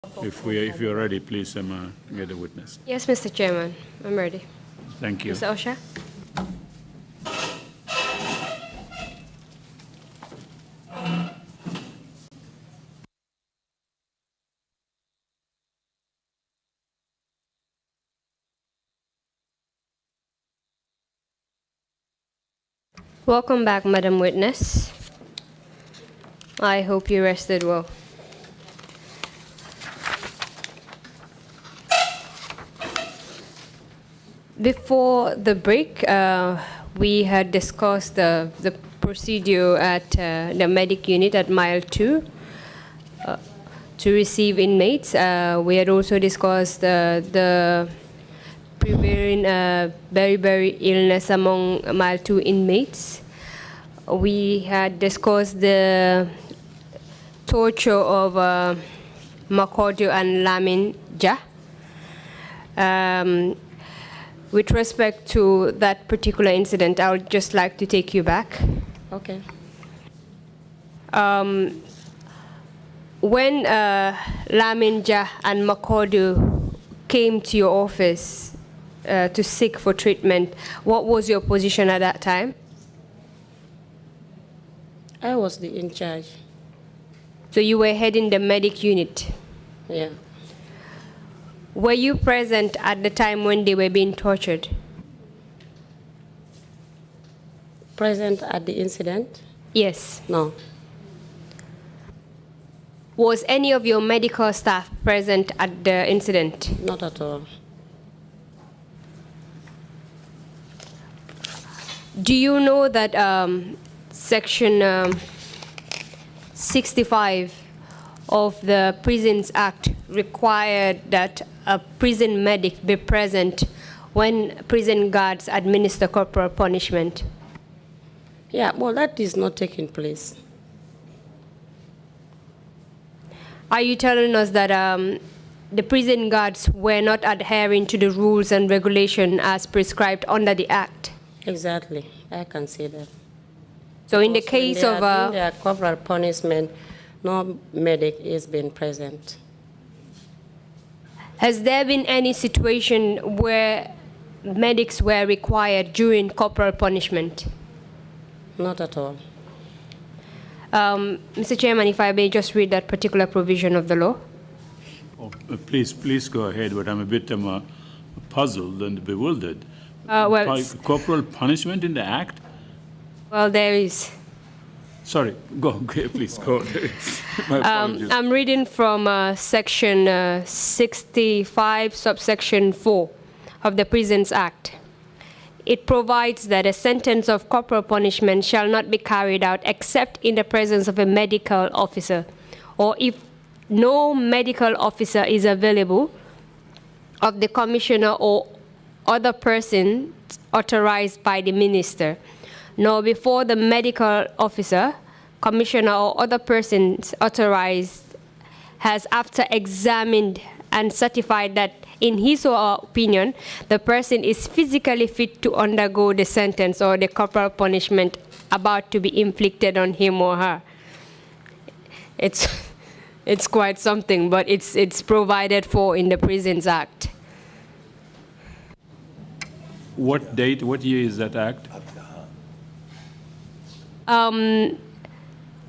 If you're ready, please get the witness. Yes, Mr. Chairman, I'm ready. Thank you. Mr. Osha? Welcome back, Madam Witness. I hope you rested well. Before the break, we had discussed the procedure at the medic unit at Mile 2 to receive inmates. We had also discussed the prevailing very illness among Mile 2 inmates. We had discussed the torture of Makodio and Lamin Jah. With respect to that particular incident, I would just like to take you back. Okay. When Lamin Jah and Makodio came to your office to seek for treatment, what was your position at that time? I was in charge. So you were heading the medic unit? Yeah. Were you present at the time when they were being tortured? Present at the incident? Yes. No. Was any of your medical staff present at the incident? Not at all. Do you know that Section 65 of the Prisons Act required that a prison medic be present when prison guards administer corporal punishment? Yeah, well, that is not taking place. Are you telling us that the prison guards were not adhering to the rules and regulation as prescribed under the Act? Exactly, I can say that. So in the case of their corporal punishment, no medic is being present. has there been any situation where medics were required during corporal punishment? Not at all. Mr. Chairman, if I may just read that particular provision of the law. Oh, please go ahead, but I'm a bit puzzled and bewildered. Corporal punishment in the Act? Well, there is. Sorry, please go. My apologies. I'm reading from Section 65, subsection 4 of the Prisons Act. It provides that a sentence of corporal punishment shall not be carried out except in the presence of a medical officer, or if no medical officer is available, of the commissioner or other person authorized by the minister. Nor before the medical officer, commissioner, or other persons authorized has, after examined and certified that in his or her opinion, the person is physically fit to undergo the sentence or the corporal punishment about to be inflicted on him or her. It's quite something, but it's provided for in the Prisons Act. What date, what year is that Act?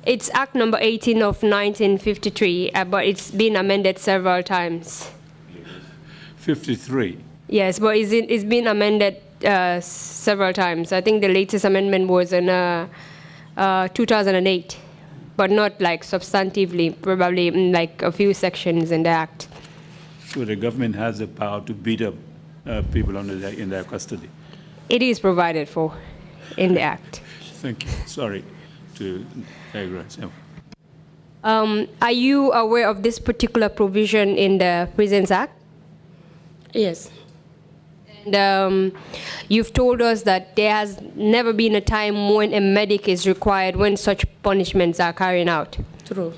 It's Act number 18 of 1953, but it's been amended several times. 53? Yes, but it's been amended several times. I think the latest amendment was in 2008, but not like substantively, probably in like a few sections in the Act. So the government has the power to beat up people in their custody? It is provided for in the Act. Thank you. Sorry to digress. Are you aware of this particular provision in the Prisons Act? Yes. And you've told us that there has never been a time when a medic is required when such punishments are carried out. True.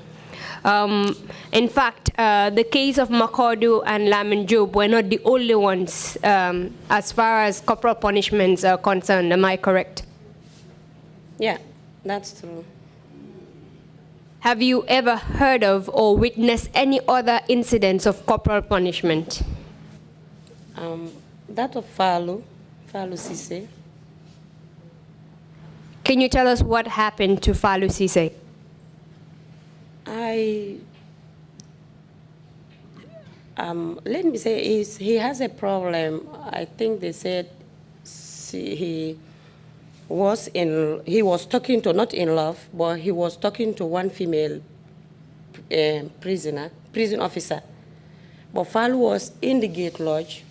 In fact, the case of Makodio and Lamin Job were not the only ones as far as corporal punishments are concerned. Am I correct? Yeah, that's true. Have you ever heard of or witnessed any other incidents of corporal punishment? That of Fanta Sanneh. Can you tell us what happened to Fanta Sanneh? Let me say, he has a problem. I think they said he was talking to, not in love, but he was talking to one female prison officer. But Fanta was in the gate lodge.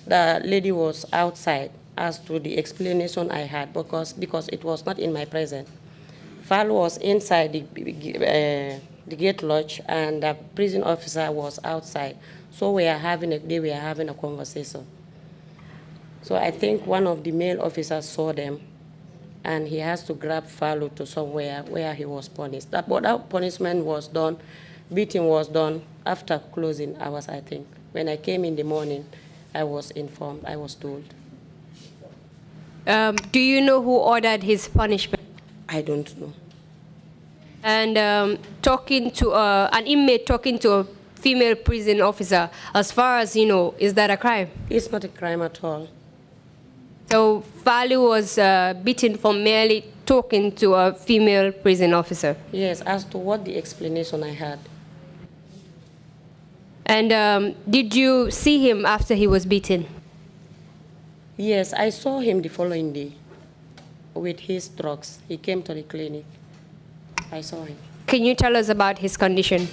The lady was outside, as to the explanation I had, because it was not in my presence. Fanta was inside the gate lodge, and the prison officer was outside. So they were having a conversation. So I think one of the male officers saw them, and he has to grab Fanta to somewhere where he was punished. But that punishment was done, beating was done after closing hours, I think. When I came in the morning, I was informed, I was told. Do you know who ordered his punishment? I don't know. And talking to an inmate talking to a female prison officer, as far as you know, is that a crime? It's not a crime at all. So Fanta was beaten for merely talking to a female prison officer? Yes, as to what the explanation I had. And did you see him after he was beaten? Yes, I saw him the following day with his drugs. He came to the clinic. I saw him. Can you tell us about his condition?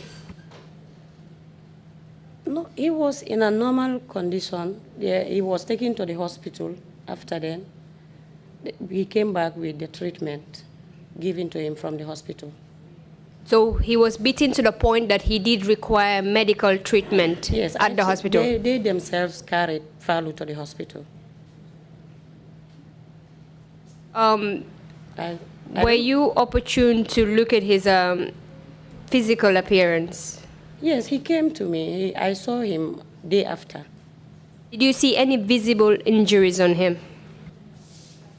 No, he was in a normal condition. Yeah, he was taken to the hospital. After then, he came back with the treatment given to him from the hospital. So he was beaten to the point that he did require medical treatment at the hospital? They themselves carried Fanta to the hospital. Were you opportune to look at his physical appearance? Yes, he came to me. I saw him day after. Did you see any visible injuries on him?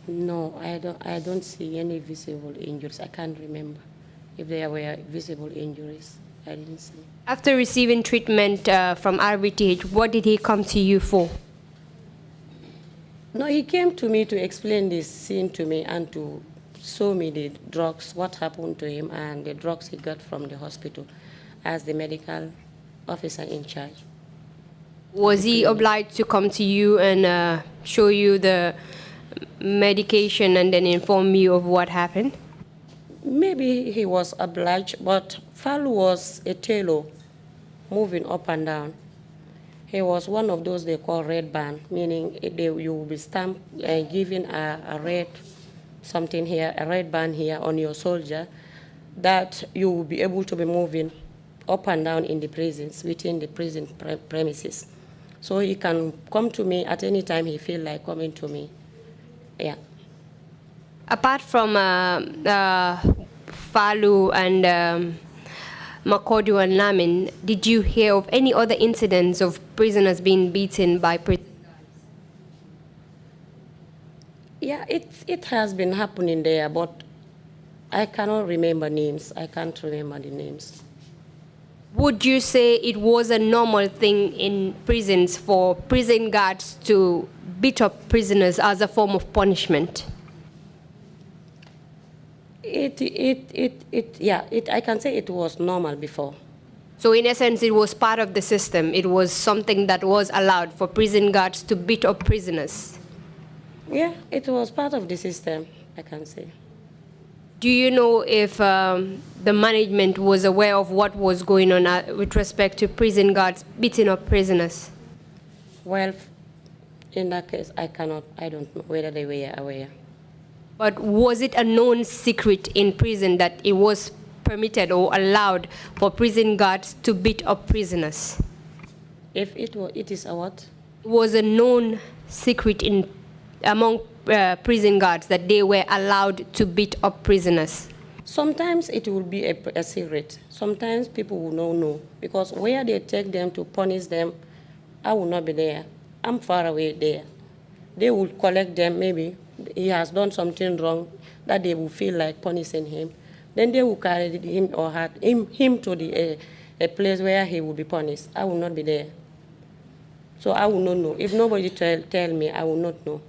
No, I don't see any visible injuries. I can't remember if there were visible injuries. I didn't see. After receiving treatment from RBTH, what did he come to you for? No, he came to me to explain this scene to me and to show me the drugs, what happened to him, and the drugs he got from the hospital as the medical officer in charge. Was he obliged to come to you and show you the medication and then inform you of what happened? Maybe he was obliged, but Fanta was a tailor, moving up and down. He was one of those they call red band, meaning you will be stamped, given a red something here, a red band here on your soldier, that you will be able to be moving up and down in the prisons, within the prison premises. So he can come to me at any time he feels like coming to me. Yeah. Apart from Fanta and Makodu and Lamin, did you hear of any other incidents of prisoners being beaten by prison guards? Yeah, it has been happening there, but I cannot remember names. I can't remember the names. Would you say it was a normal thing in prisons for prison guards to beat up prisoners as a form of punishment? I can say it was normal before. So in essence, it was part of the system. It was something that was allowed for prison guards to beat up prisoners. Yeah, it was part of the system, I can say. Do you know if the management was aware of what was going on with respect to prison guards beating up prisoners? Well, in that case, I don't know whether they were aware. But was it a known secret in prison that it was permitted or allowed for prison guards to beat up prisoners? If it is a what? It was a known secret among prison guards that they were allowed to beat up prisoners. Sometimes it will be a secret. Sometimes people will not know, because where they take them to punish them, I will not be there. I'm far away there. They will collect them, maybe he has done something wrong that they will feel like punishing him. then they will carry him or her, him to a place where he will be punished. I will not be there. So I will not know. If nobody tell me, I will not know.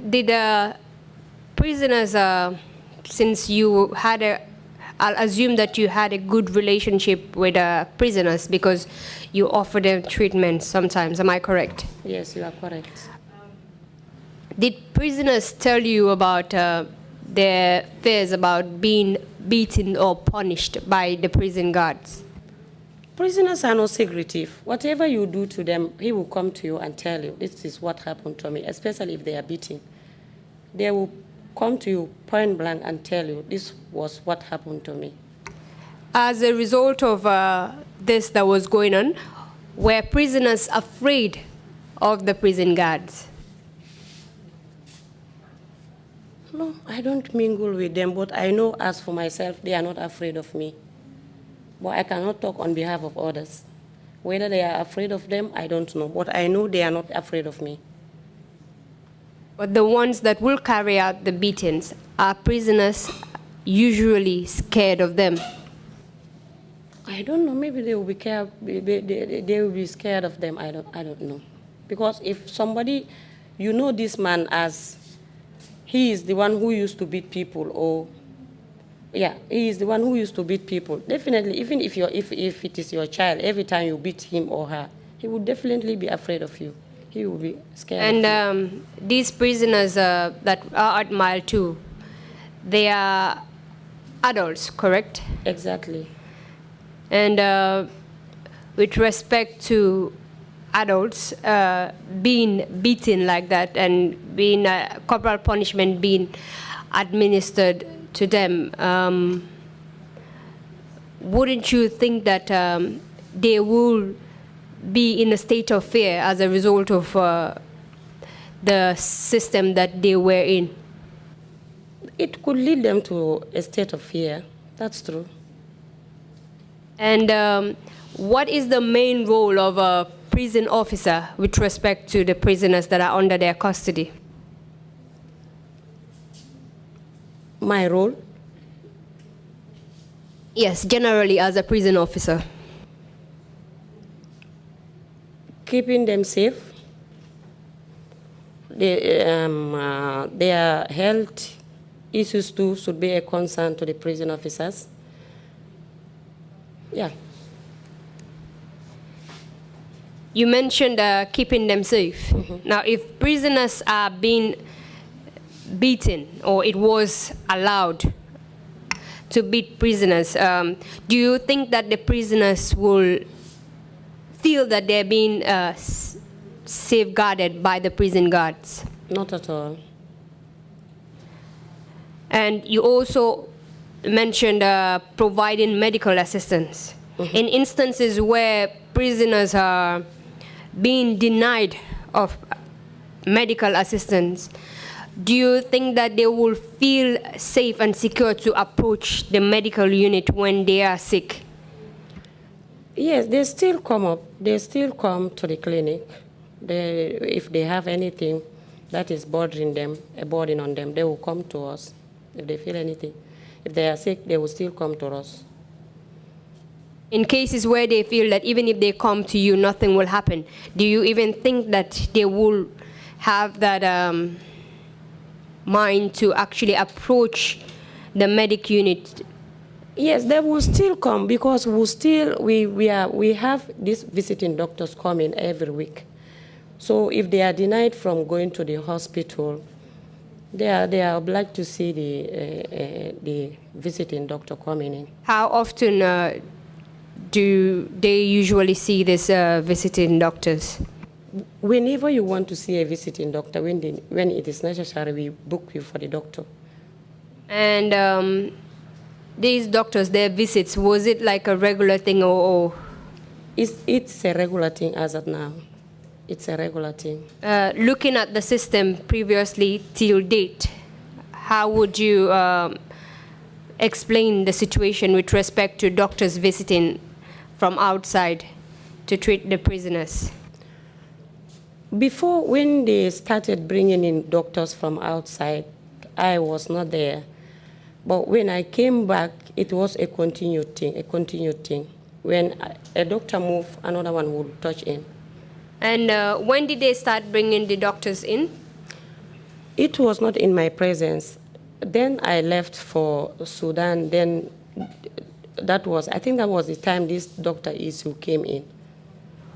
Did prisoners, since you had I'll assume that you had a good relationship with prisoners because you offer them treatment sometimes, am I correct? Yes, you are correct. Did prisoners tell you about their fears about being beaten or punished by the prison guards? Prisoners are not secretive. Whatever you do to them, he will come to you and tell you, this is what happened to me, especially if they are beaten. They will come to you point blank and tell you, this was what happened to me. As a result of this that was going on, were prisoners afraid of the prison guards? No, I don't mingle with them, but I know as for myself, they are not afraid of me. But I cannot talk on behalf of others. Whether they are afraid of them, I don't know. But I know they are not afraid of me. But the ones that will carry out the beatings, are prisoners usually scared of them? I don't know. Maybe they will be they will be scared of them. I don't know. Because if somebody, you know this man as he is the one who used to beat people, or yeah, he is the one who used to beat people. Definitely, even if it is your child, every time you beat him or her, he would definitely be afraid of you. He will be scared. And these prisoners that are at Mile 2, they are adults, correct? Exactly. And with respect to adults being beaten like that and being corporal punishment being administered to them, wouldn't you think that they will be in a state of fear as a result of the system that they were in? It could lead them to a state of fear. That's true. And what is the main role of a prison officer with respect to the prisoners that are under their custody? My role? Yes, generally as a prison officer. Keeping them safe. Their health issues too should be a concern to the prison officers. Yeah. You mentioned keeping them safe. Mm-hmm. Now, if prisoners are being beaten, or it was allowed to beat prisoners, do you think that the prisoners will feel that they're being safeguarded by the prison guards? Not at all. And you also mentioned providing medical assistance. Mm-hmm. In instances where prisoners are being denied of medical assistance, do you think that they will feel safe and secure to approach the medical unit when they are sick? Yes, they still come up. They still come to the clinic. If they have anything that is bothering them, a burden on them, they will come to us. If they feel anything. If they are sick, they will still come to us. In cases where they feel that even if they come to you, nothing will happen, do you even think that they will have that mind to actually approach the medic unit? Yes, they will still come because we have these visiting doctors coming every week. So if they are denied from going to the hospital, they are obliged to see the visiting doctor coming in. How often do they usually see these visiting doctors? Whenever you want to see a visiting doctor, when it is necessary, we book you for the doctor. And these doctors, their visits, was it like a regular thing or? It's a regular thing as of now. It's a regular thing. Looking at the system previously till date, how would you explain the situation with respect to doctors visiting from outside to treat the prisoners? Before, when they started bringing in doctors from outside, I was not there. But when I came back, it was a continued thing. When a doctor moved, another one would touch in. And when did they start bringing the doctors in? It was not in my presence. Then I left for Sudan. Then I think that was the time this Dr. Isu came in.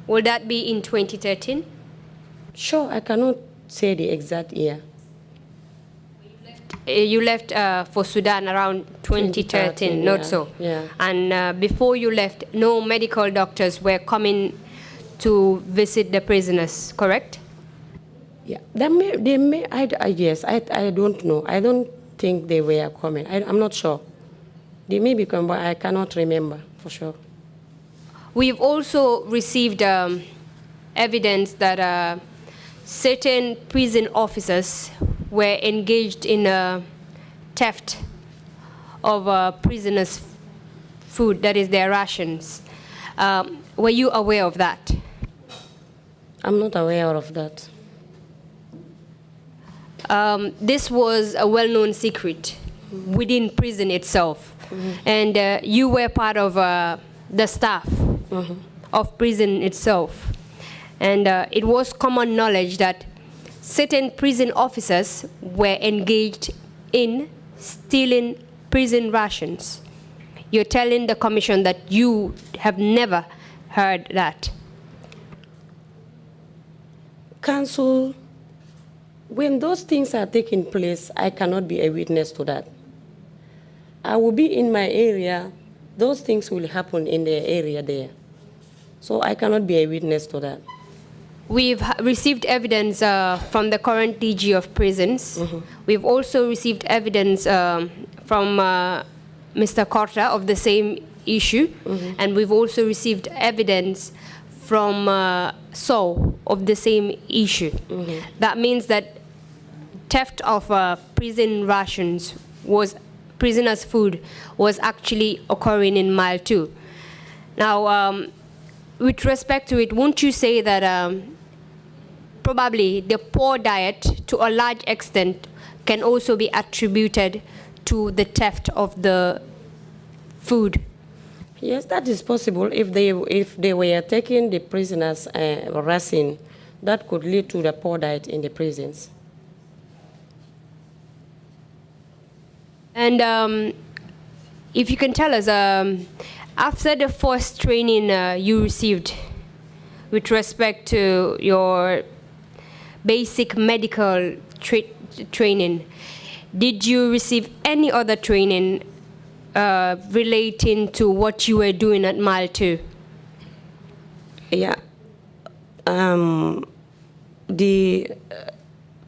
Will that be in 2013? Sure, I cannot say the exact year. You left for Sudan around 2013, not so? Yeah. And before you left, no medical doctors were coming to visit the prisoners, correct? Yeah, yes, I don't know. I don't think they were coming. I'm not sure. They may be coming, but I cannot remember for sure. We've also received evidence that certain prison officers were engaged in theft of prisoners' food, that is their rations. Were you aware of that? I'm not aware of that. This was a well-known secret within prison itself. And you were part of the staff of prison itself. And it was common knowledge that certain prison officers were engaged in stealing prison rations. You're telling the commission that you have never heard that. Counsel, when those things are taking place, I cannot be a witness to that. I will be in my area. Those things will happen in the area there. So I cannot be a witness to that. We've received evidence from the current DG of prisons. We've also received evidence from Mr. Korta of the same issue. And we've also received evidence from So of the same issue. That means that theft of prison rations prisoners' food was actually occurring in Mile 2. Now, with respect to it, won't you say that probably the poor diet, to a large extent, can also be attributed to the theft of the food? Yes, that is possible. If they were taking the prisoners' ration, that could lead to the poor diet in the prisons. And if you can tell us, after the first training you received with respect to your basic medical training, did you receive any other training relating to what you were doing at Mile 2? Yeah. The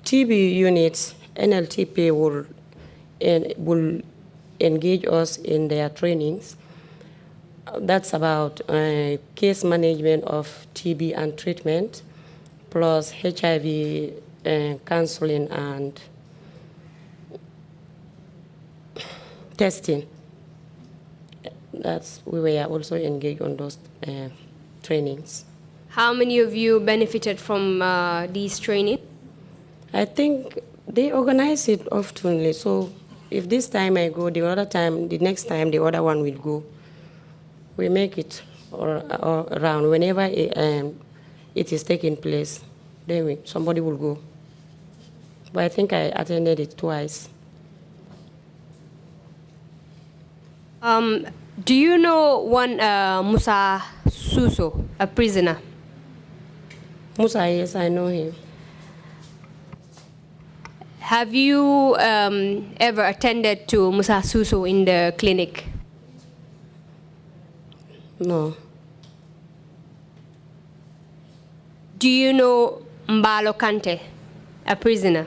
TB units, NLTP, will engage us in their trainings. That's about case management of TB and treatment, plus HIV counseling and testing. We were also engaged on those trainings. How many of you benefited from these training? I think they organize it often. So if this time I go, the next time the other one will go. We make it around whenever it is taking place. Then somebody will go. But I think I attended it twice. Do you know one Musa Suso, a prisoner? Musa, yes, I know him. Have you ever attended to Musa Suso in the clinic? No. Do you know Mbalo Kante, a prisoner?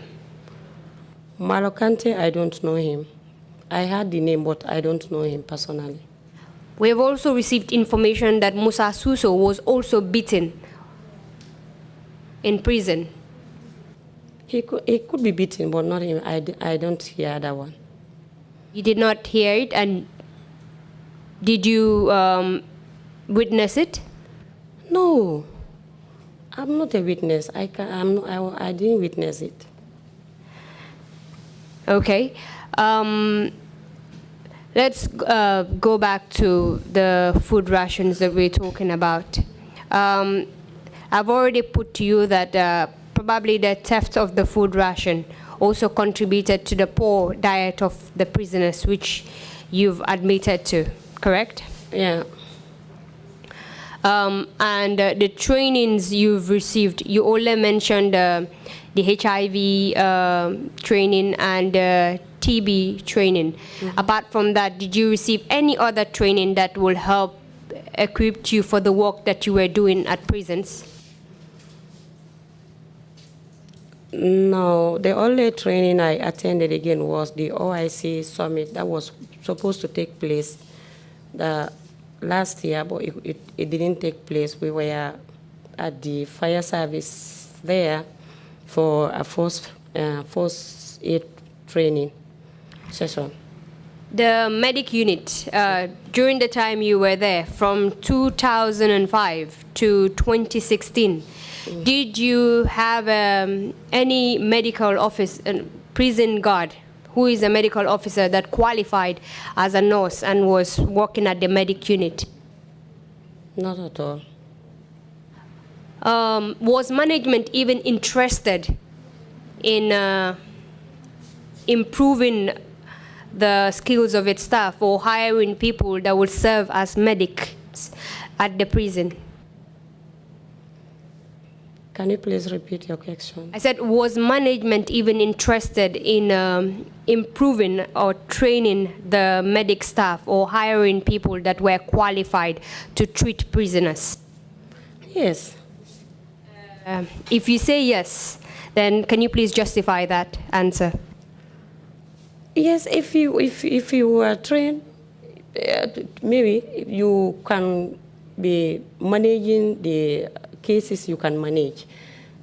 Mbalo Kante, I don't know him. I heard the name, but I don't know him personally. We have also received information that Musa Suso was also beaten in prison. He could be beaten, but not him. I don't hear that one. You did not hear it, and did you witness it? No, I'm not a witness. I didn't witness it. Okay. Let's go back to the food rations that we're talking about. I've already put to you that probably the theft of the food ration also contributed to the poor diet of the prisoners, which you've admitted to, correct? Yeah. And the trainings you've received, you only mentioned the HIV training and TB training. Mm-hmm. Apart from that, did you receive any other training that will help equip you for the work that you were doing at prisons? No, the only training I attended again was the OIC summit that was supposed to take place the last year, but it didn't take place. We were at the fire service there for a first aid training session. The medic unit, during the time you were there, from 2005 to 2016, did you have any medical office, prison guard, who is a medical officer that qualified as a nurse and was working at the medic unit? Not at all. Was management even interested in improving the skills of its staff or hiring people that would serve as medics at the prison? Can you please repeat your question? I said, was management even interested in improving or training the medic staff or hiring people that were qualified to treat prisoners? Yes. If you say yes, then can you please justify that answer? Yes, if you were trained, maybe you can be managing the cases you can manage.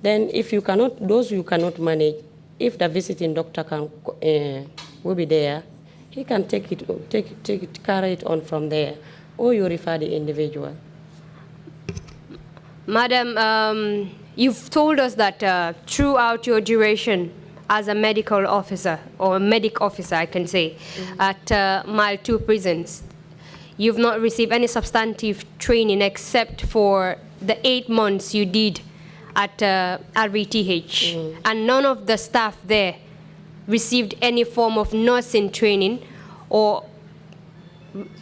Then if you cannot, those you cannot manage, if the visiting doctor will be there, he can carry it on from there, or you refer the individual. Madam, you've told us that throughout your duration as a medical officer, or a medic officer, I can say, at Mile 2 prisons, you've not received any substantive training except for the 8 months you did at RETH. And none of the staff there received any form of nursing training or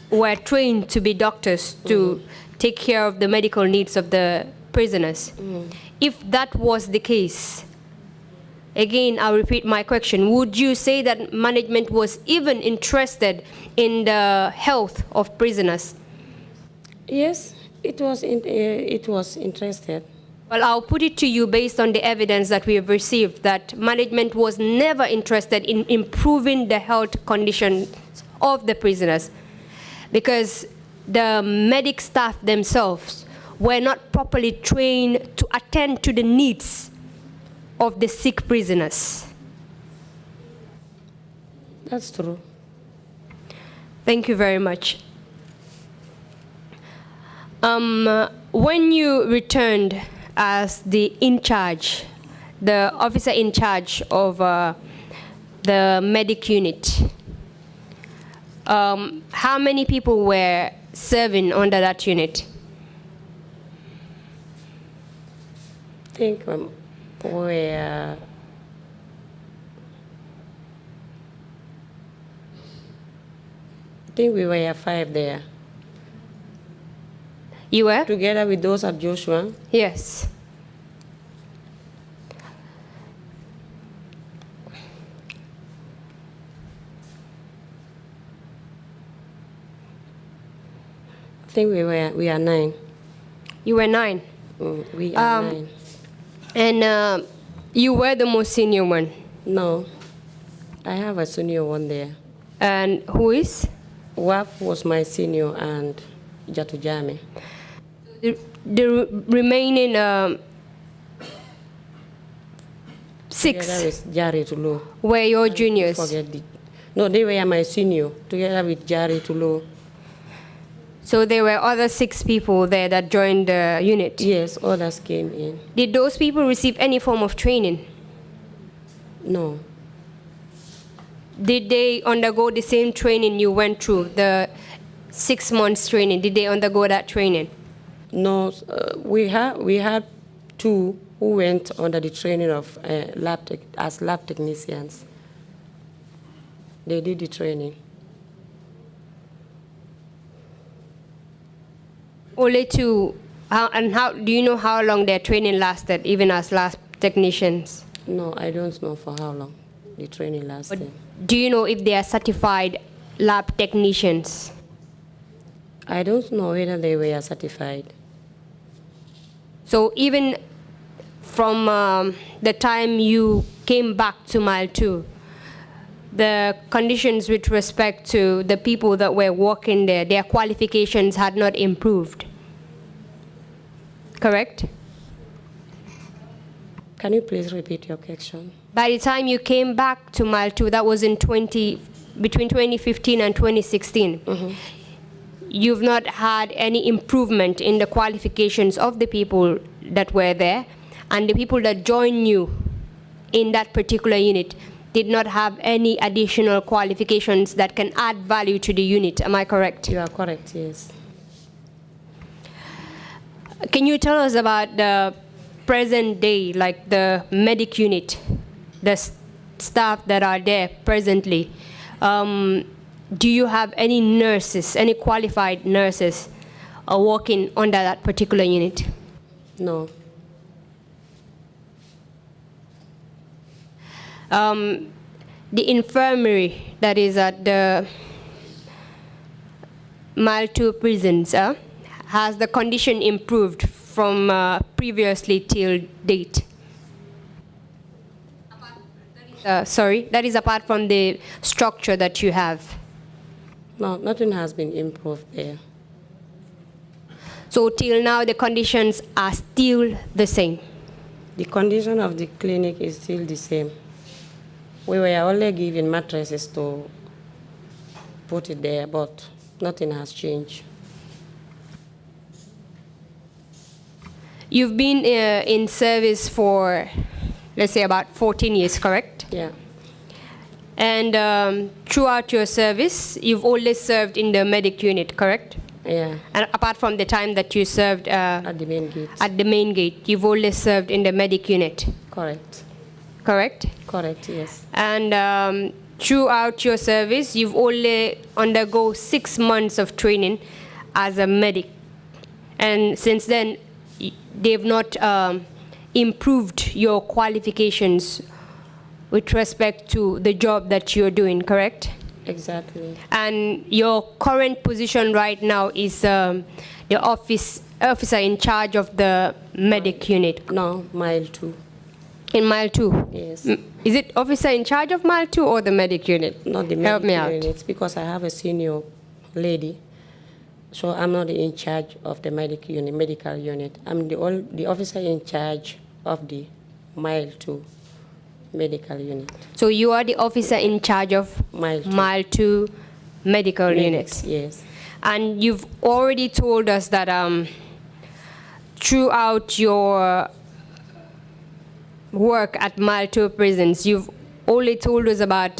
were trained to be doctors to take care of the medical needs of the prisoners. If that was the case, again, I'll repeat my question. Would you say that management was even interested in the health of prisoners? Yes, it was interested. Well, I'll put it to you based on the evidence that we have received that management was never interested in improving the health conditions of the prisoners because the medic staff themselves were not properly trained to attend to the needs of the sick prisoners. That's true. Thank you very much. When you returned as the officer in charge of the medic unit, how many people were serving under that unit? I think we were 5 there. You were? Together with those at Joshua? Yes. I think we are 9. You were 9? We are 9. And you were the most senior one? No. I have a senior one there. And who is? Waf was my senior and Jatujame. The remaining 6 together with Jari Tulu. Were your juniors? No, they were my senior, together with Jari Tulu. So there were other 6 people there that joined the unit? Yes, others came in. Did those people receive any form of training? No. did they undergo the same training you went through, the 6 months training? Did they undergo that training? No, we had two who went under the training of as lab technicians. They did the training. Only two. How do you know how long their training lasted, even as lab technicians? No, I don't know for how long the training lasted. Do you know if they are certified lab technicians? I don't know whether they were certified. So even from the time you came back to Mile 2, the conditions with respect to the people that were working there, their qualifications had not improved. Correct? Can you please repeat your question? By the time you came back to Mile 2, that was in between 2015 and 2016, you've not had any improvement in the qualifications of the people that were there, and the people that joined you in that particular unit did not have any additional qualifications that can add value to the unit. Am I correct? You are correct, yes. Can you tell us about the present day, like the medic unit, the staff that are there presently? Do you have any nurses, any qualified nurses working under that particular unit? No. The infirmary that is at the Mile 2 prisons, has the condition improved from previously till date? Sorry, that is apart from the structure that you have. No, nothing has been improved there. So till now, the conditions are still the same? The condition of the clinic is still the same. We were only given mattresses to put it there, but nothing has changed. You've been in service for, let's say, about 14 years, correct? Yeah. And throughout your service, you've always served in the medic unit, correct? Yeah. And apart from the time that you served At the main gate. at the main gate, you've always served in the medic unit, Correct. correct? Correct, yes. And throughout your service, you've only undergo 6 months of training as a medic. And since then, they've not improved your qualifications with respect to the job that you're doing, correct? Exactly. And your current position right now is the officer in charge of the medic unit. No, Mile 2. In Mile 2? Yes. Is it officer in charge of Mile 2 or the medic unit? Not the Help medic me out. unit, because I have a senior lady. So I'm not in charge of the medical unit. I'm the officer in charge of the Mile 2 medical unit. So you are the officer in charge of Mile 2 medical unit. Yes. And you've already told us that throughout your work at Mile 2 prisons, you've only told us about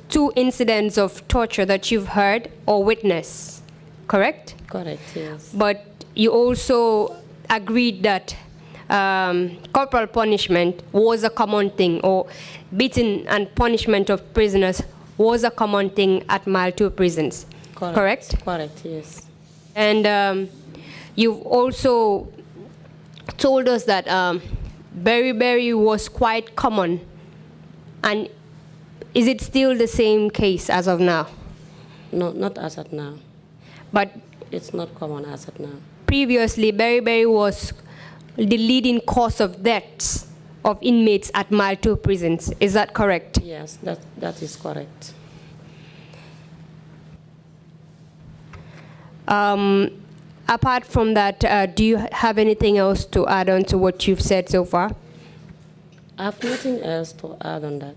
2 incidents of torture that you've heard or witnessed, correct? Correct, yes. But you also agreed that corporal punishment was a common thing, or beating and punishment of prisoners was a common thing at Mile 2 prisons, correct? Correct, yes. And you've also told us that beriberi was quite common. And is it still the same case as of now? No, not as of now. But it's not common as of now. Previously, beriberi was the leading cause of deaths of inmates at Mile 2 prisons. Is that correct? Yes, that is correct. Apart from that, do you have anything else to add on to what you've said so far? I have nothing else to add on that.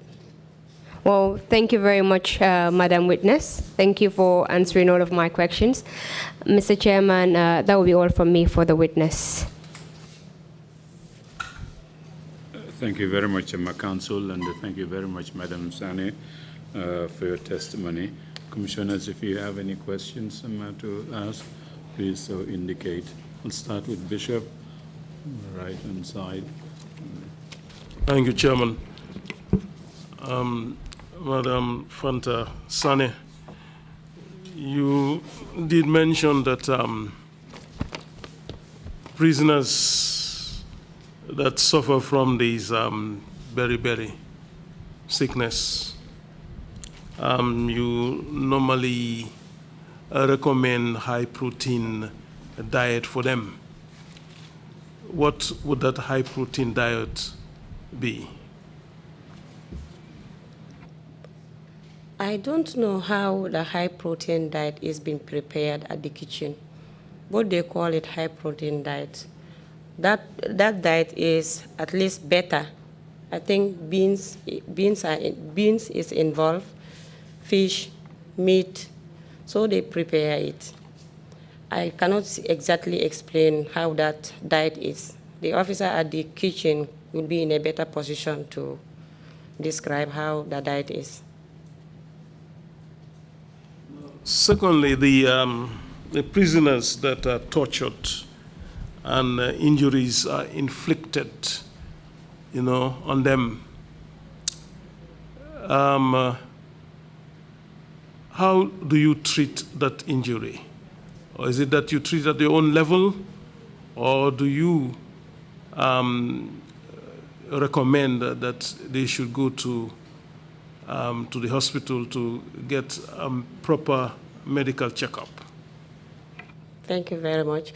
Well, thank you very much, Madam Witness. Thank you for answering all of my questions. Mr. Chairman, that will be all from me for the witness. Thank you very much, my counsel, and thank you very much, Madam Sanneh. for your testimony. Commissioners, if you have any questions to ask, please so indicate. I'll start with Bishop, right hand side. Thank you, Chairman. Madam Fanta Sanneh, you did mention that prisoners that suffer from these beriberi sickness, you normally recommend high protein diet for them. What would that high protein diet be? I don't know how the high protein diet is being prepared at the kitchen, but they call it high protein diet. That diet is at least better. I think beans is involved, fish, meat, so they prepare it. I cannot exactly explain how that diet is. The officer at the kitchen will be in a better position to describe how the diet is. Secondly, the prisoners that are tortured and injuries are inflicted, on them. How do you treat that injury? Or is it that you treat at your own level, or do you recommend that they should go to the hospital to get proper medical checkup? Thank you very much.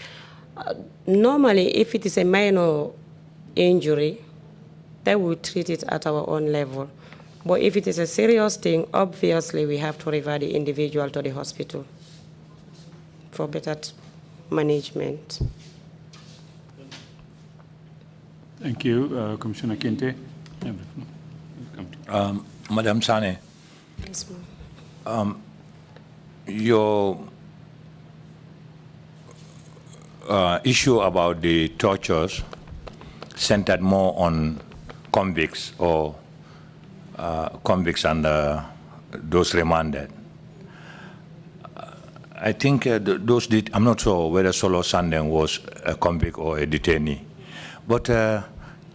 Normally, if it is a minor injury, then we treat it at our own level. But if it is a serious thing, obviously we have to refer the individual to the hospital for better management. Thank you. Commissioner Kinte. Madam Sanneh, Yes, ma'am. your issue about the tortures centered more on convicts or convicts and those remanded. I think I'm not sure whether Solo Sandeng was a convict or a detainee, but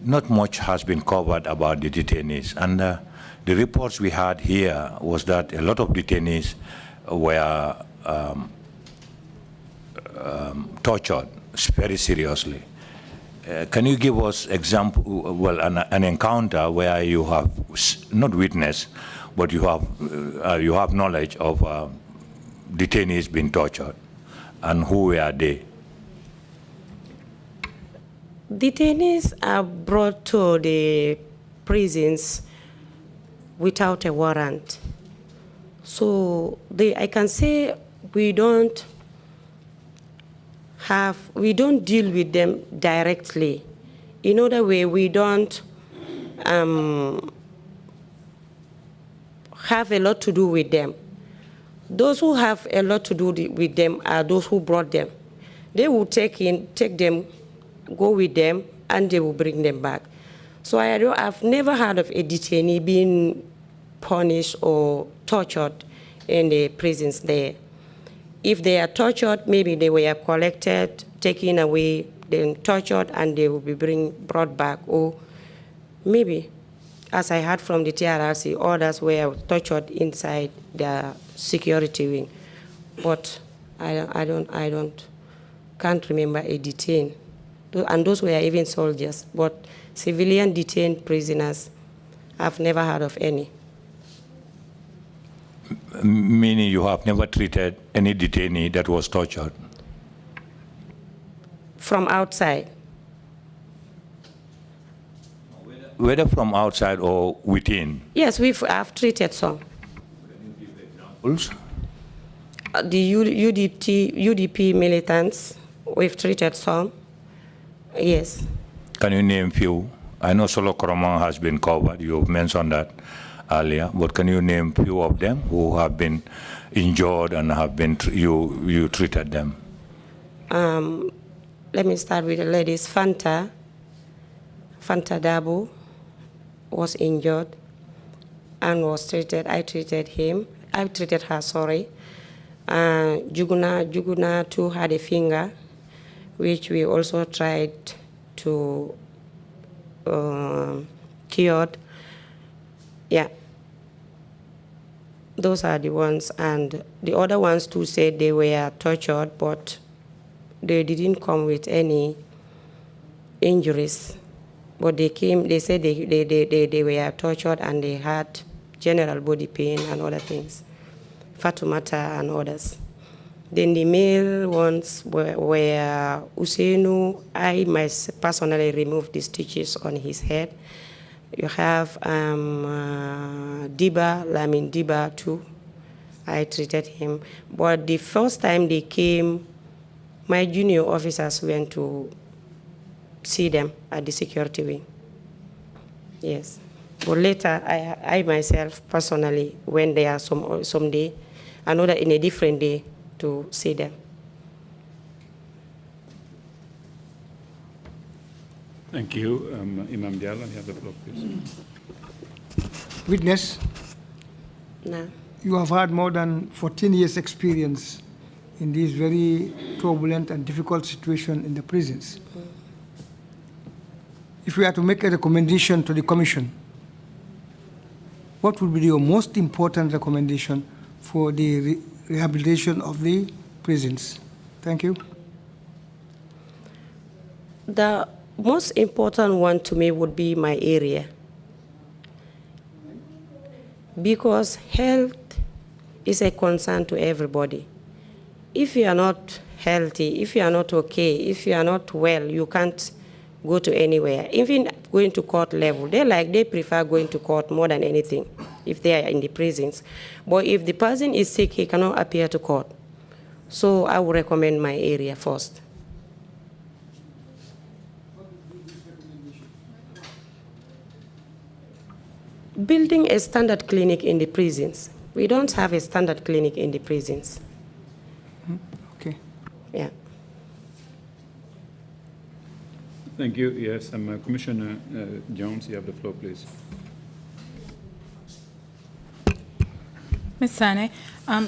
not much has been covered about the detainees. And the reports we had here was that a lot of detainees were tortured very seriously. Can you give us an encounter where you have not witnessed, but you have knowledge of detainees being tortured, and who were they? Detainees are brought to the prisons without a warrant. So I can say we don't deal with them directly. In other way, we don't have a lot to do with them. Those who have a lot to do with them are those who brought them. They will take them, go with them, and they will bring them back. So I've never heard of a detainee being punished or tortured in the prisons there. If they are tortured, maybe they were collected, taken away, then tortured, and they will be brought back. Or maybe, as I heard from the TRRC, others were tortured inside the security wing. But can't remember a detained. And those were even soldiers. But civilian detained prisoners, I've never heard of any. Meaning you have never treated any detainee that was tortured? From outside. Whether from outside or within? Yes, I've treated some. Can you give examples? The UDP militants, we've treated some. Yes. Can you name few? I know Solo Koromang has been covered. You've mentioned that earlier, but can you name few of them who have been injured and have been you treated them? Let me start with the ladies. Fanta Dabu was injured. and was treated. I treated her, sorry. Juguna too had a finger, which we also tried to cured. Yeah. Those are the ones. And the other ones too said they were tortured, but they didn't come with any injuries. But they said they were tortured and they had general body pain and other things. Fatumata and others. Then the male ones were Usainu. I myself personally removed the stitches on his head. You have Lamin Diba too. I treated him. But the first time they came, my junior officers went to see them at the security wing. Yes. But later, I myself personally went there some day, another in a different day to see them. Thank you. Imam Diallo, you have the floor, please. Witness, No. you have had more than 14 years experience in this very turbulent and difficult situation in the prisons. If we are to make a recommendation to the Commission, what would be your most important recommendation for the rehabilitation of the prisons? Thank you. The most important one to me would be my area. Because health is a concern to everybody. If you are not healthy, if you are not okay, if you are not well, you can't go to anywhere. Even going to court level, they prefer going to court more than anything if they are in the prisons. But if the person is sick, he cannot appear to court. So I would recommend my area first. Building a standard clinic in the prisons. We don't have a standard clinic in the prisons. Okay. Yeah. Thank you. Yes, Commissioner Jones, you have the floor, please. Ms. Sanneh,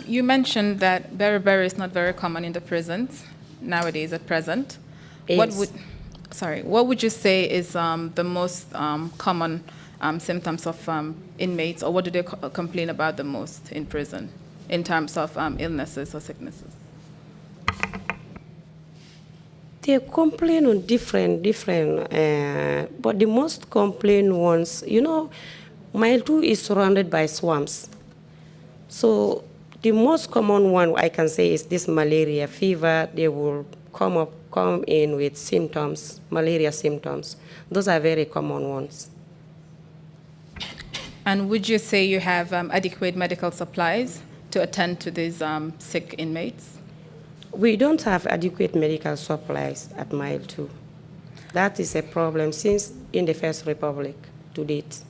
you mentioned that beriberi is not very common in the prisons nowadays at present. Yes. What would you say is the most common symptoms of inmates, or what do they complain about the most in prison in terms of illnesses or sicknesses? They complain on different, but the most complained ones, Mile 2 is surrounded by swamps. So the most common one I can say is this malaria fever. They will come in with symptoms, malaria symptoms. Those are very common ones. And would you say you have adequate medical supplies to attend to these sick inmates? We don't have adequate medical supplies at Mile 2. That is a problem since in the First Republic to date.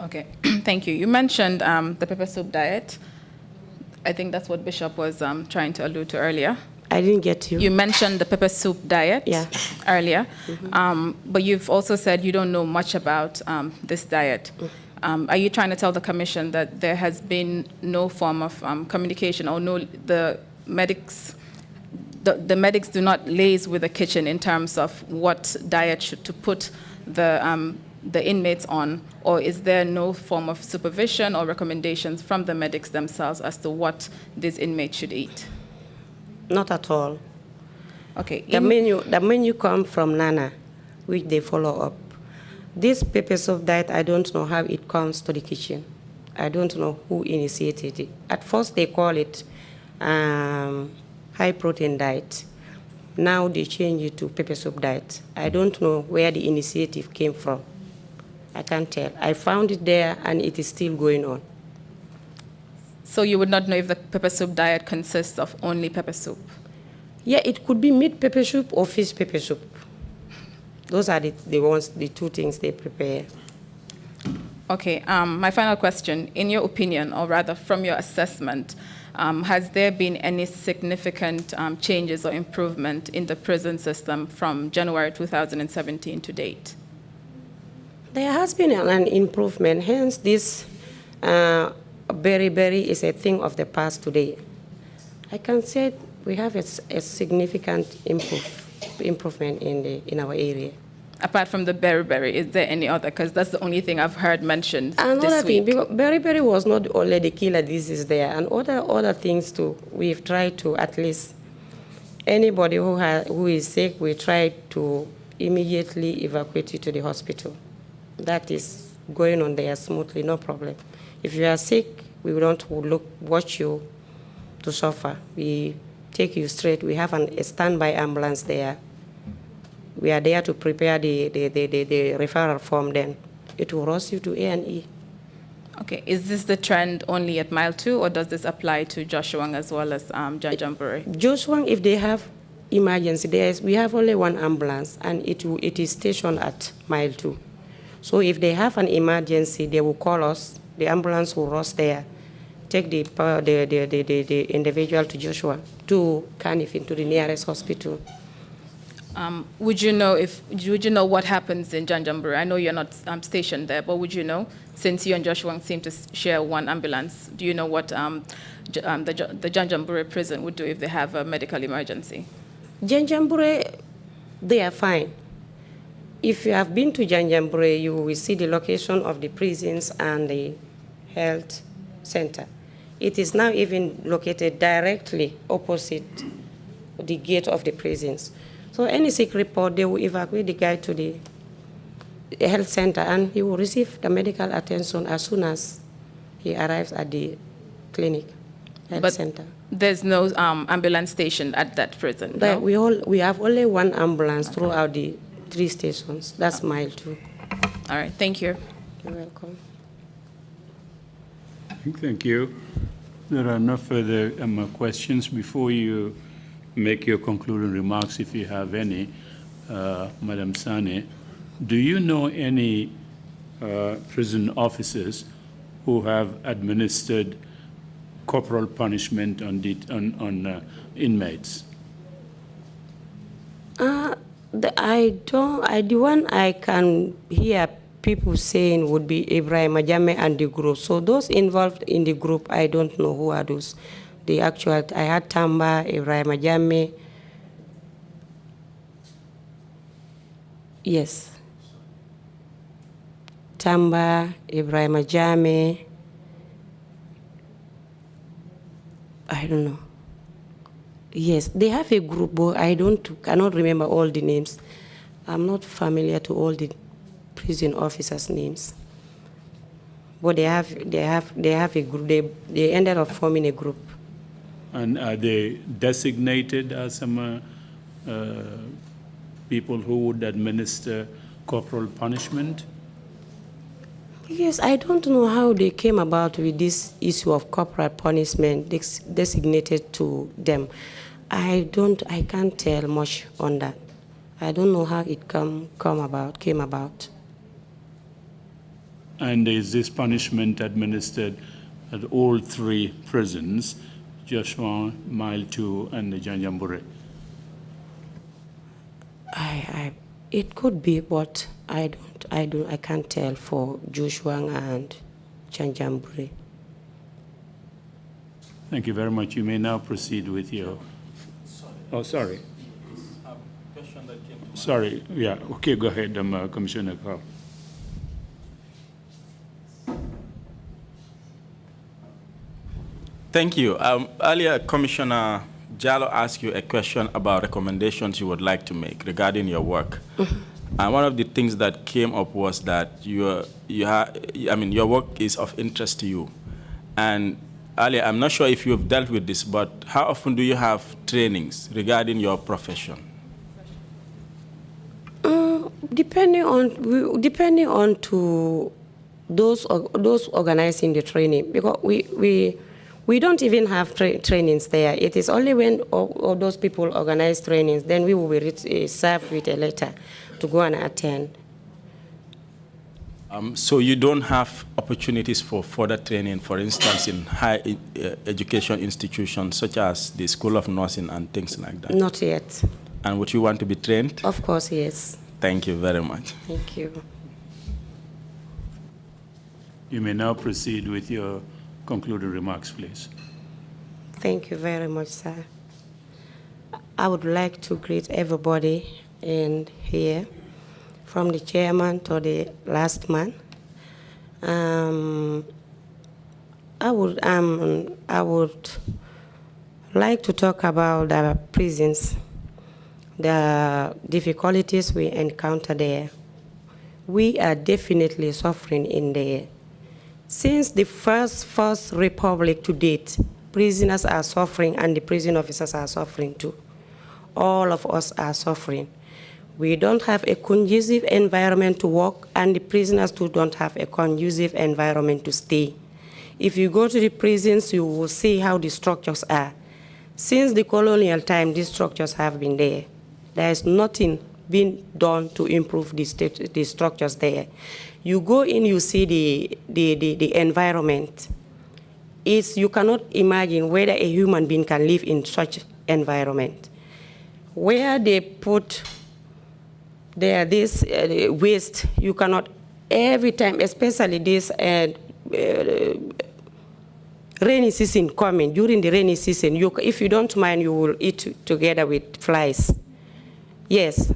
Okay, thank you. You mentioned the pepper soup diet. I think that's what Bishop was trying to allude to earlier. I didn't get you. You mentioned the pepper soup diet earlier, but you've also said you don't know much about this diet. Are you trying to tell the Commission that there has been no form of communication, or the medics do not liaise with the kitchen in terms of what diet to put the inmates on, or is there no form of supervision or recommendations from the medics themselves as to what these inmates should eat? Not at all. Okay. The menu comes from Nana, which they follow up. This pepper soup diet, I don't know how it comes to the kitchen. I don't know who initiated it. At first, they call it high-protein diet. Now they change it to pepper soup diet. I don't know where the initiative came from. I can't tell. I found it there, and it is still going on. So you would not know if the pepper soup diet consists of only pepper soup? Yeah, it could be meat pepper soup or fish pepper soup. Those are the two things they prepare. Okay, my final question. In your opinion, or rather from your assessment, has there been any significant changes or improvement in the prison system from January 2017 to date? There has been an improvement, hence this berry is a thing of the past today. I can say we have a significant improvement in our area. Apart from the berry, is there any other? Because that's the only thing I've heard mentioned Another this thing, week. because berry was not only the killer disease there, and other things too. We've tried to at least anybody who is sick, we try to immediately evacuate you to the hospital. That is going on there smoothly, no problem. If you are sick, we don't watch you to suffer. We take you straight. We have a standby ambulance there. We are there to prepare the referral form, then it will rush you to A&E. Okay, is this the trend only at Mile 2, or does this apply to Joshua as well as Janjanbureh? Joshua, if they have emergency, we have only one ambulance, and it is stationed at Mile 2. So if they have an emergency, they will call us. The ambulance will rush there, take the individual to Joshua, to Canifin, to the nearest hospital. Would you know what happens in Janjanbureh? I know you're not stationed there, but would you know, since you and Joshua seem to share one ambulance, do you know what the Janjanbureh prison would do if they have a medical emergency? Janjanbureh, they are fine. If you have been to Janjanbureh, you will see the location of the prisons and the health center. It is now even located directly opposite the gate of the prisons. So any sick report, they will evacuate the guy to the health center, and he will receive the medical attention as soon as he arrives at the clinic, health center. There's no ambulance station at that prison, no? We have only one ambulance throughout the 3 stations. That's Mile 2. All right, thank you. You're welcome. Thank you. There are no further questions. Before you make your concluding remarks, if you have any, Madam Sanneh, do you know any prison officers who have administered corporal punishment on inmates? The one I can hear people saying would be Ibrahim Ajame and the group. So those involved in the group, I don't know who are those. I had Tamba, Ibrahim Ajame. Yes. Tamba, Ibrahim Ajame. I don't know. Yes, they have a group, but I cannot remember all the names. I'm not familiar to all the prison officers' names. But they have a group. They ended up forming a group. And are they designated as some people who would administer corporal punishment? Yes, I don't know how they came about with this issue of corporal punishment designated to them. I can't tell much on that. I don't know how it came about. And is this punishment administered at all 3 prisons, Joshua, Mile 2, and the Janjanbureh? It could be, but I can't tell for Joshua and Janjanbureh. Thank you very much. You may now proceed with your. Oh, sorry. Question that came to mind. Sorry. Yeah. Okay. Go ahead, Commissioner Carl. Thank you. Earlier, Commissioner Jallo asked you a question about recommendations you would like to make regarding your work. And one of the things that came up was that your work is of interest to you. And earlier, I'm not sure if you've dealt with this, but how often do you have trainings regarding your profession? Depending on to those organizing the training, because we don't even have trainings there. It is only when all those people organize trainings, then we will be served with a letter to go and attend. So you don't have opportunities for further training, for instance, in higher education institutions such as the School of Nursing and things like that? Not yet. And would you want to be trained? Of course, yes. Thank you very much. Thank you. You may now proceed with your concluding remarks, please. Thank you very much, sir. I would like to greet everybody in here, from the chairman to the last man. I would like to talk about the prisons, the difficulties we encounter there. We are definitely suffering in there. Since the first republic to date, prisoners are suffering and the prison officers are suffering too. All of us are suffering. We don't have a conducive environment to work, and the prisoners too don't have a conducive environment to stay. If you go to the prisons, you will see how the structures are. Since the colonial time, these structures have been there. There is nothing being done to improve the structures there. You go in, you see the environment. You cannot imagine whether a human being can live in such environment. Where they put this waste, you cannot, every time, especially this rainy season coming, during the rainy season, if you don't mind, you will eat together with flies. Yes.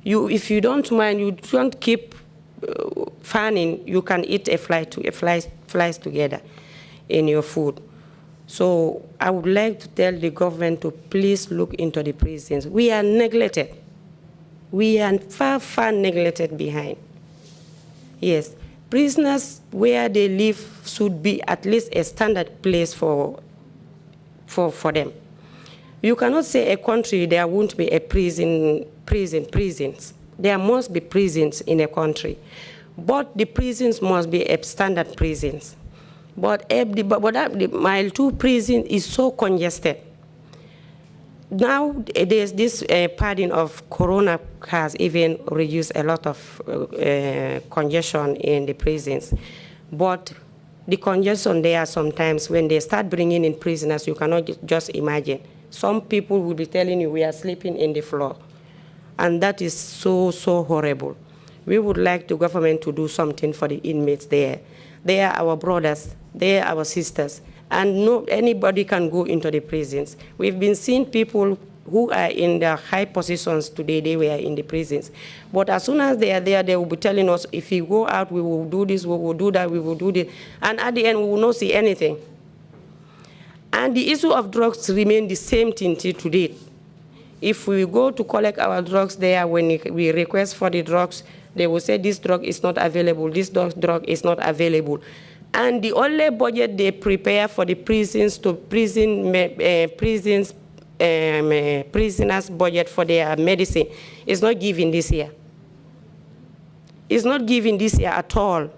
If you don't mind, you don't keep fanning, you can eat flies together in your food. So I would like to tell the government to please look into the prisons. We are neglected. We are far neglected behind. Yes. Prisoners where they live should be at least a standard place for them. You cannot say a country there won't be a prisons. There must be prisons in a country, but the prisons must be a standard prisons. But the Mile 2 prison is so congested. Now there's this padding of corona has even reduced a lot of congestion in the prisons. But the congestion there sometimes, when they start bringing in prisoners, you cannot just imagine. Some people will be telling you we are sleeping in the floor. And that is so horrible. We would like the government to do something for the inmates there. They are our brothers, they are our sisters, and anybody can go into the prisons. We've been seeing people who are in the high positions today, they were in the prisons. But as soon as they are there, they will be telling us, if we go out, we will do this, we will do that, we will do this. And at the end, we will not see anything. And the issue of drugs remains the same thing till today. If we go to collect our drugs there, when we request for the drugs, they will say this drug is not available, this drug is not available. And the only budget they prepare for the prisons to prisoners' budget for their medicine is not given this year. It's not given this year at all.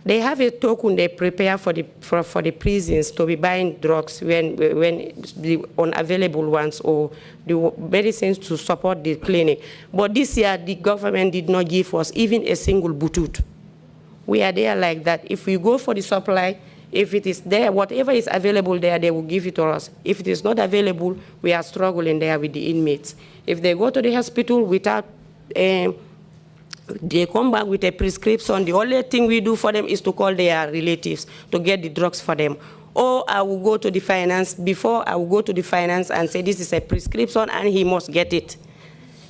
They have a token they prepare for the prisons to be buying drugs when the unavailable ones or the medicines to support the clinic. But this year, the government did not give us even a single butut. We are there like that. If we go for the supply, if it is there, whatever is available there, they will give it to us. If it is not available, we are struggling there with the inmates. If they go to the hospital without they come back with a prescription, the only thing we do for them is to call their relatives to get the drugs for them. Or I will go to the finance, before I will go to the finance and say this is a prescription and he must get it.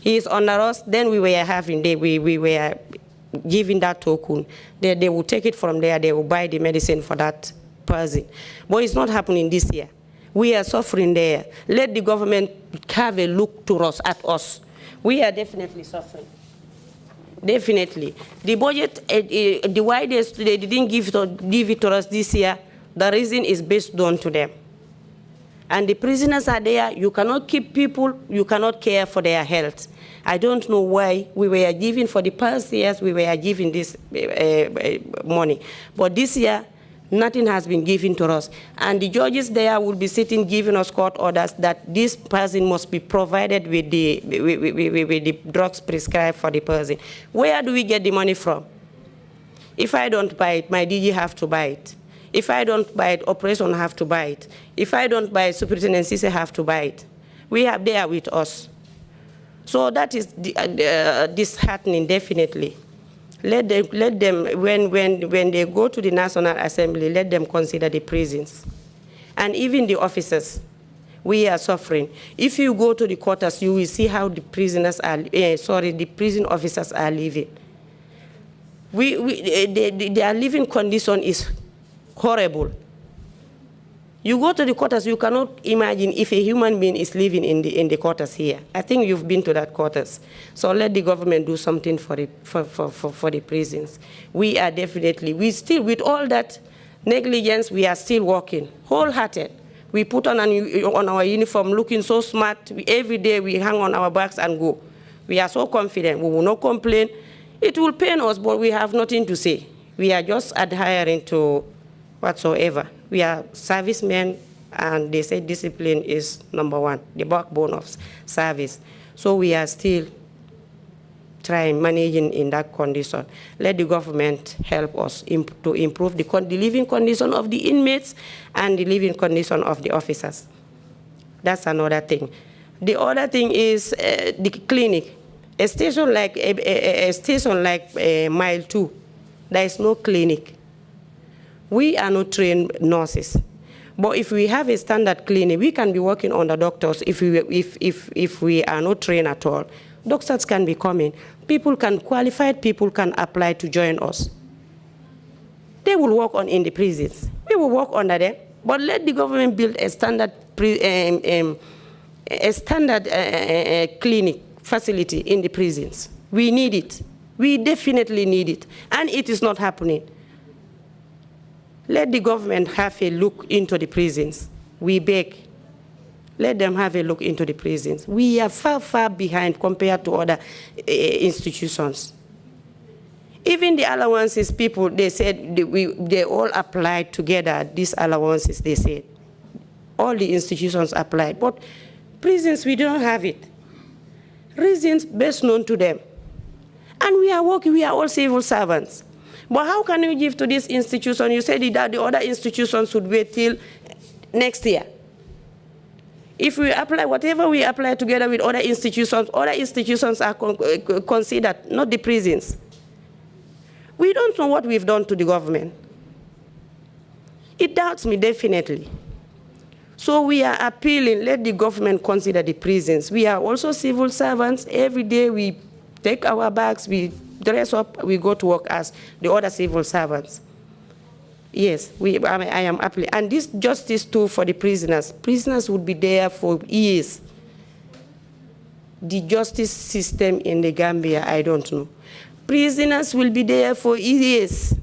He is under us, then we were giving that token. They will take it from there, they will buy the medicine for that person. But it's not happening this year. We are suffering there. Let the government have a look to us, at us. We are definitely suffering. Definitely. The budget, the widest, they didn't give it to us this year. The reason is based on to them. And the prisoners are there. You cannot keep people. You cannot care for their health. I don't know why we were giving, for the past years, we were giving this money. But this year, nothing has been given to us. And the judges there will be sitting giving us court orders that this person must be provided with the drugs prescribed for the person. Where do we get the money from? If I don't buy it, my DG have to buy it. If I don't buy it, operation have to buy it. If I don't buy it, superintendent CC have to buy it. We have there with us. So that is disheartening, definitely. Let them when they go to the National Assembly, let them consider the prisons. And even the officers, we are suffering. If you go to the quarters, you will see how the prisoners are, the prison officers are living. Their living condition is horrible. You go to the quarters, you cannot imagine if a human being is living in the quarters here. I think you've been to that quarters. So let the government do something for the prisons. We are definitely, we still, with all that negligence, we are still working, wholehearted. We put on our uniform looking so smart. Every day we hang on our backs and go. We are so confident. We will not complain. It will pain us, but we have nothing to say. We are just adhering to whatsoever. We are servicemen, and they say discipline is #1, the backbone of service. So we are still trying, managing in that condition. Let the government help us to improve the living condition of the inmates and the living condition of the officers. That's another thing. The other thing is the clinic. A station like Mile 2, there is no clinic. We are not trained nurses. But if we have a standard clinic, we can be working under doctors if we are not trained at all. Doctors can be coming. Qualified people can apply to join us. They will work in the prisons. We will work under them. But let the government build a standard clinic facility in the prisons. We need it. We definitely need it. And it is not happening. Let the government have a look into the prisons. We beg. Let them have a look into the prisons. We are far, far behind compared to other institutions. Even the allowances, people, they said they all applied together, these allowances, they said. All the institutions applied. But prisons, we don't have it. Reasons best known to them. And we are working, we are all civil servants. But how can you give to this institution? You said that the other institutions should wait till next year. If we apply, whatever we apply together with other institutions are considered, not the prisons. We don't know what we've done to the government. It doubts me, definitely. So we are appealing, let the government consider the prisons. We are also civil servants. Every day we take our bags, we dress up, we go to work as the other civil servants. Yes, I am appealing. And this justice too for the prisoners. Prisoners would be there for years. The justice system in the Gambia, I don't know. Prisoners will be there for years,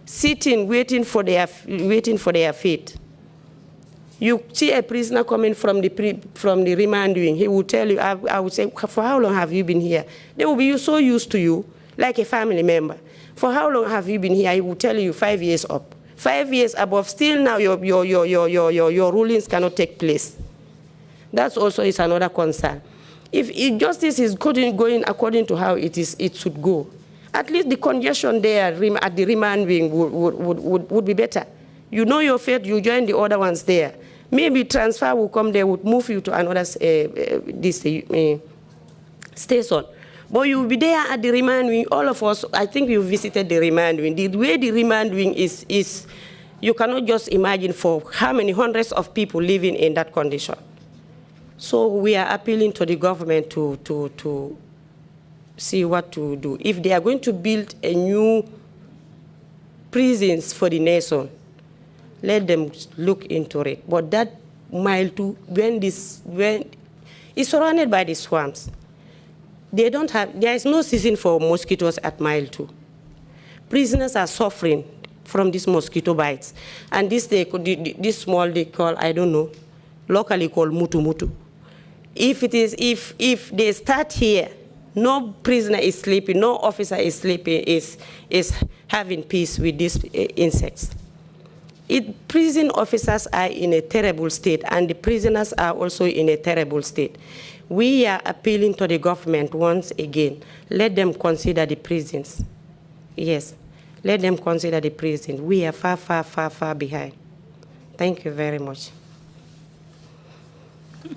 sitting, waiting for their fate. You see a prisoner coming from the remand wing, he will tell you, I would say, for how long have you been here? They will be so used to you, like a family member. For how long have you been here? He will tell you 5 years up. 5 years above, still now your rulings cannot take place. That also is another concern. If justice is going according to how it should go, at least the congestion there at the remand wing would be better. You know your fate, you join the other ones there. Maybe transfer will come, they would move you to another station. But you will be there at the remand wing. All of us, I think you visited the remand wing. The way the remand wing is, you cannot just imagine for how many hundreds of people living in that condition. So we are appealing to the government to see what to do. If they are going to build a new prisons for the nation, let them look into it. But that Mile 2, when it's surrounded by the swamps, there is no season for mosquitoes at Mile 2. Prisoners are suffering from these mosquito bites. And this small they call, I don't know, locally called mutu mutu. If they start here, no prisoner is sleeping, no officer is sleeping, is having peace with these insects. Prison officers are in a terrible state, and the prisoners are also in a terrible state. We are appealing to the government once again. Let them consider the prisons. Yes, let them consider the prisons. We are far, far, far, far behind. Thank you very much.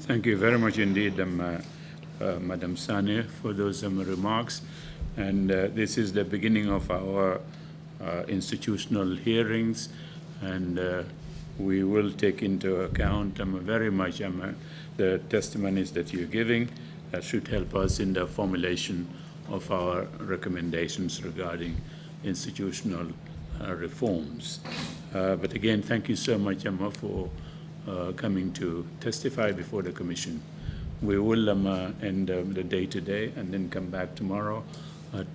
Thank you very much indeed, Madam Sanneh, for those remarks. And this is the beginning of our institutional hearings, and we will take into account very much the testimonies that you're giving. That should help us in the formulation of our recommendations regarding institutional reforms. But again, thank you so much, Emma, for coming to testify before the Commission. We will end the day today and then come back tomorrow at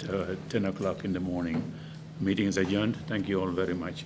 10 o'clock in the morning. Meeting is adjourned. Thank you all very much.